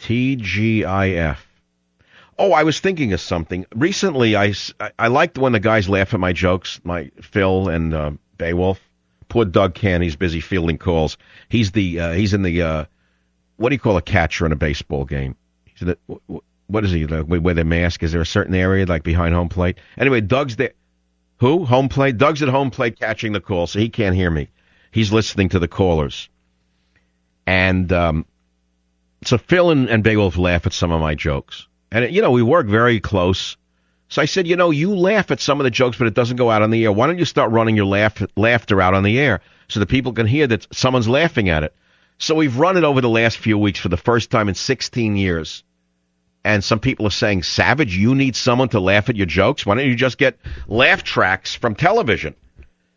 TGIF. Oh, I was thinking of something. Recently, I liked when the guys laugh at my jokes, my Phil and Beowulf. Poor Doug Cann, he's busy fielding calls. He's in the, what do you call a catcher in a baseball game? He's in the, what is he, wear their mask? Is there a certain area, like behind home plate? Anyway, Doug's there. Who? Home plate? Doug's at home plate catching the call, so he can't hear me. He's listening to the callers. And so Phil and Beowulf laugh at some of my jokes. And, we work very close. So I said, you laugh at some of the jokes, but it doesn't go out on the air. Why don't you start running your laughter out on the air so that people can hear that someone's laughing at it? So we've run it over the last few weeks for the first time in 16 years. And some people are saying, Savage, you need someone to laugh at your jokes? Why don't you just get laugh tracks from television?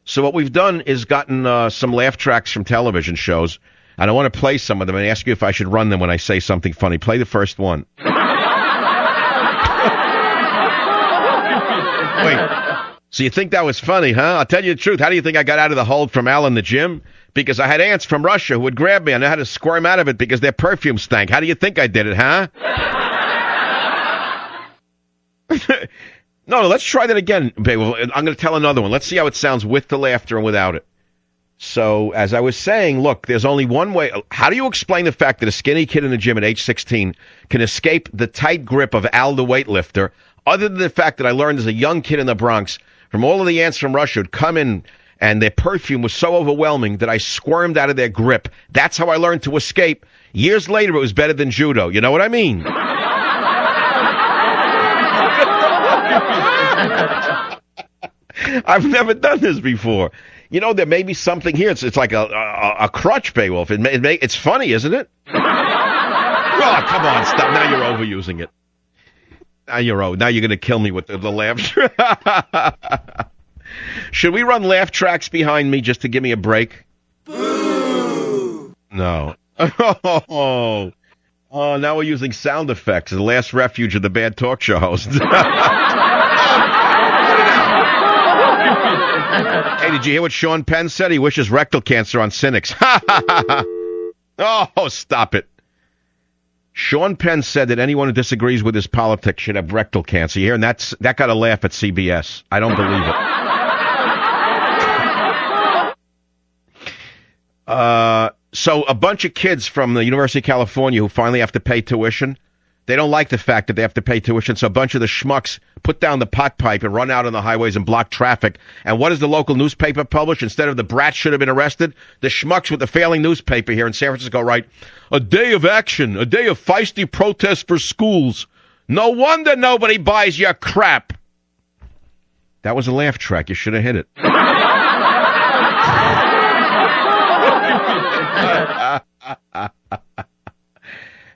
So what we've done is gotten some laugh tracks from television shows, and I want to play some of them and ask you if I should run them when I say something funny. Play the first one. Wait, so you think that was funny, huh? I'll tell you the truth. How do you think I got out of the hold from Al in the gym? Because I had ants from Russia who would grab me. I know how to squirm out of it because their perfume stank. How do you think I did it, huh? No, let's try that again, baby. I'm going to tell another one. Let's see how it sounds with the laughter and without it. So, as I was saying, look, there's only one way. How do you explain the fact that a skinny kid in the gym at age 16 can escape the tight grip of Al the weightlifter, other than the fact that I learned as a young kid in the Bronx from all of the ants from Russia who'd come in and their perfume was so overwhelming that I squirmed out of their grip. That's how I learned to escape. Years later, it was better than judo. You know what I mean? I've never done this before. There may be something here. It's like a crutch, Beowulf. It's funny, isn't it? Oh, come on, stop. Now you're overusing it. Now you're going to kill me with the laugh. Should we run laugh tracks behind me just to give me a break? Boo! No. Oh, now we're using sound effects. The last refuge of the bad talk show host. Hey, did you hear what Sean Penn said? He wishes rectal cancer on cynics. Oh, stop it. Sean Penn said that anyone who disagrees with his politics should have rectal cancer. You hear? And that got a laugh at CBS. I don't believe it. So a bunch of kids from the University of California who finally have to pay tuition, they don't like the fact that they have to pay tuition, so a bunch of the schmucks put down the pot pipe and run out on the highways and block traffic. And what does the local newspaper publish? Instead of the brats should have been arrested, the schmucks with the failing newspaper here in San Francisco write, a day of action, a day of feisty protest for schools. No wonder nobody buys your crap. That was a laugh track. You should have hit it.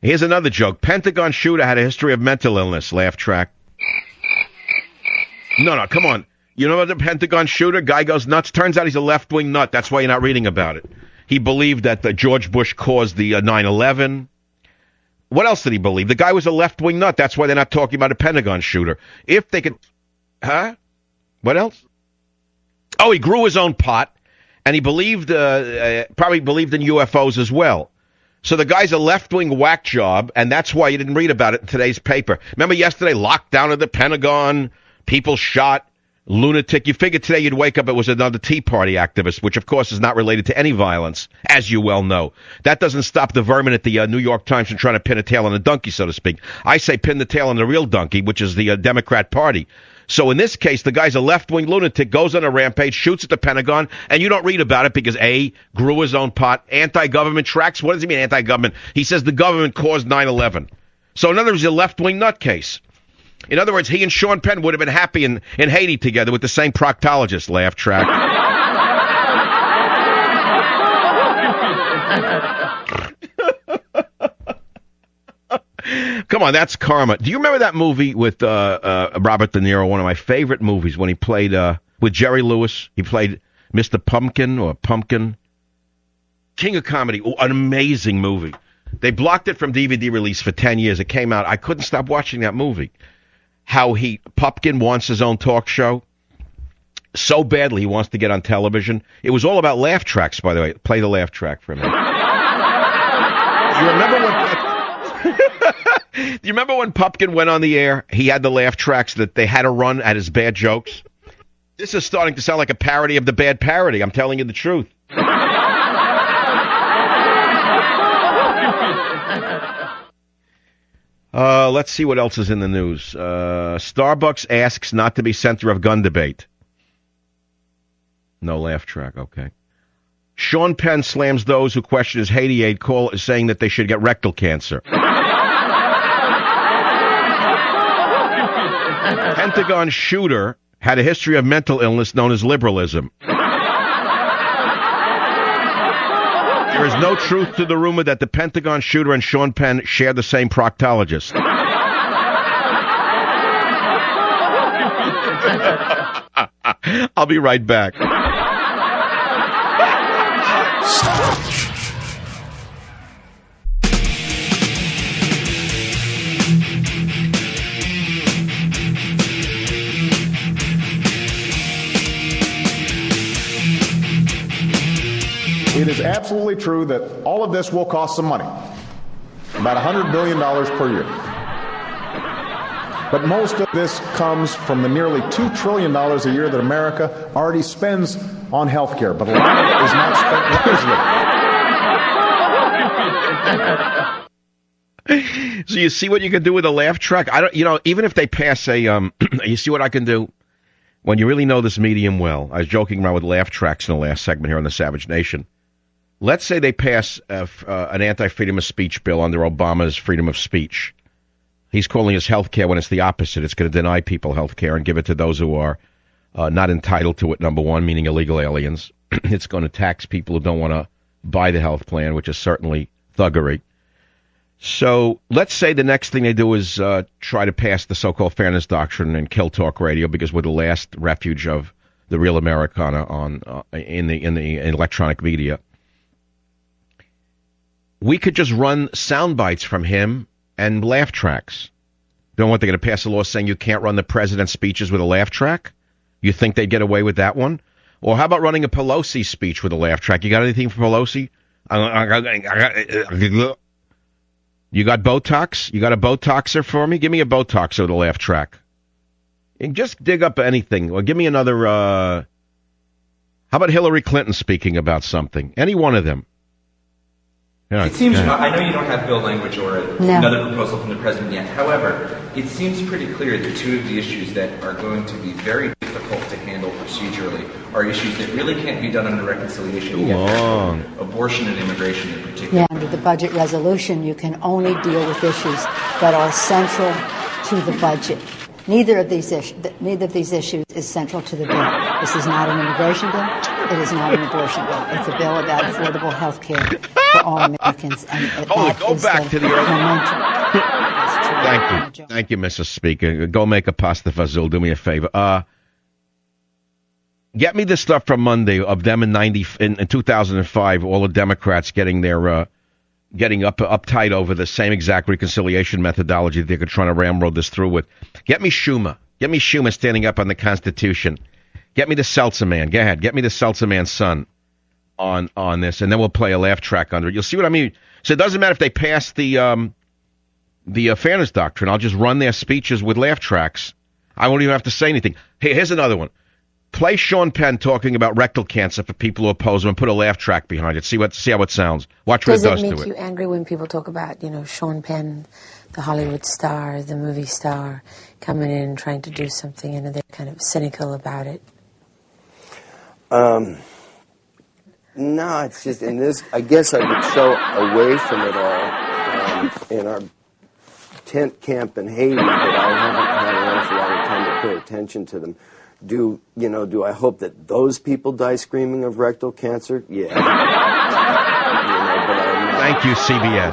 Here's another joke. Pentagon shooter had a history of mental illness. Laugh track. No, come on. You know what the Pentagon shooter? Guy goes nuts. Turns out he's a left-wing nut. That's why you're not reading about it. He believed that George Bush caused the 9/11. What else did he believe? The guy was a left-wing nut. That's why they're not talking about a Pentagon shooter. If they could... Huh? What else? Oh, he grew his own pot, and he believed, probably believed in UFOs as well. So the guy's a left-wing whack job, and that's why you didn't read about it in today's paper. Remember yesterday, lockdown of the Pentagon, people shot, lunatic. You figured today you'd wake up, it was another Tea Party activist, which of course is not related to any violence, as you well know. That doesn't stop the vermin at the New York Times from trying to pin a tail on a donkey, so to speak. I say pin the tail on the real donkey, which is the Democrat Party. So in this case, the guy's a left-wing lunatic, goes on a rampage, shoots at the Pentagon, and you don't read about it because A, grew his own pot, anti-government tracks. What does he mean, anti-government? He says the government caused 9/11. So in other words, he's a left-wing nutcase. In other words, he and Sean Penn would have been happy in Haiti together with the same proctologist. Laugh track. Come on, that's karma. Do you remember that movie with Robert De Niro, one of my favorite movies, when he played with Jerry Lewis? He played Mr. Pumpkin or Pumpkin. King of Comedy, an amazing movie. They blocked it from DVD release for 10 years. It came out. I couldn't stop watching that movie. How Pumpkin wants his own talk show so badly he wants to get on television. It was all about laugh tracks, by the way. Play the laugh track for a minute. You remember when... Do you remember when Pupkin went on the air? He had the laugh tracks that they had to run at his bad jokes. This is starting to sound like a parody of the bad parody. I'm telling you the truth. Let's see what else is in the news. Starbucks asks not to be center of gun debate. No laugh track, okay. Sean Penn slams those who question his Haiti aid call, saying that they should get rectal cancer. Pentagon shooter had a history of mental illness known as liberalism. There is no truth to the rumor that the Pentagon shooter and Sean Penn share the same proctologist. I'll be right back. It is absolutely true that all of this will cost some money, about $100 billion per year. But most of this comes from the nearly $2 trillion a year that America already spends on health care, but a lot of it is not spent wisely. So you see what you can do with a laugh track? Even if they pass a, you see what I can do? When you really know this medium well, I was joking around with laugh tracks in the last segment here on the Savage Nation. Let's say they pass an anti-freedom of speech bill under Obama's freedom of speech. He's calling us health care when it's the opposite. It's going to deny people health care and give it to those who are not entitled to it, number one, meaning illegal aliens. It's going to tax people who don't want to buy the health plan, which is certainly thuggery. So let's say the next thing they do is try to pass the so-called fairness doctrine and kill talk radio because we're the last refuge of the real Americana in the electronic media. We could just run sound bites from him and laugh tracks. Don't want they're going to pass a law saying you can't run the president's speeches with a laugh track? You think they'd get away with that one? Or how about running a Pelosi speech with a laugh track? You got anything for Pelosi? You got Botox? You got a Botoxer for me? Give me a Botoxer with a laugh track. And just dig up anything. Or give me another, how about Hillary Clinton speaking about something? Any one of them. Yeah, it seems, I know you don't have bill language or another proposal from the president yet. However, it seems pretty clear that two of the issues that are going to be very difficult to handle procedurally are issues that really can't be done under reconciliation. Abortion and immigration in particular. Yeah, under the budget resolution, you can only deal with issues that are central to the budget. Neither of these issues is central to the bill. This is not an immigration bill. It is not an abortion bill. It's a bill about affordable health care for all Americans. And go back to the early. Thank you, Mrs. Speaker. Go make a pasta fazool. Do me a favor. Get me the stuff from Monday of them in 2005. All the Democrats getting their getting uptight over the same exact reconciliation methodology that they're trying to ramrod this through with. Get me Schumer. Get me Schumer standing up on the Constitution. Get me the Seltzer man. Go ahead. Get me the Seltzer man's son on this, and then we'll play a laugh track under it. You'll see what I mean. So it doesn't matter if they pass the fairness doctrine. I'll just run their speeches with laugh tracks. I won't even have to say anything. Hey, here's another one. Play Sean Penn talking about rectal cancer for people who oppose him and put a laugh track behind it. See how it sounds. Watch what it does to it. Does it make you angry when people talk about, Sean Penn, the Hollywood star, the movie star, coming in and trying to do something, and they're kind of cynical about it? No, it's just in this. I guess I would show away from it all in our tent camp in Haiti that I haven't had an awful lot of time to pay attention to them. Do I hope that those people die screaming of rectal cancer? Yeah. Thank you, CBS.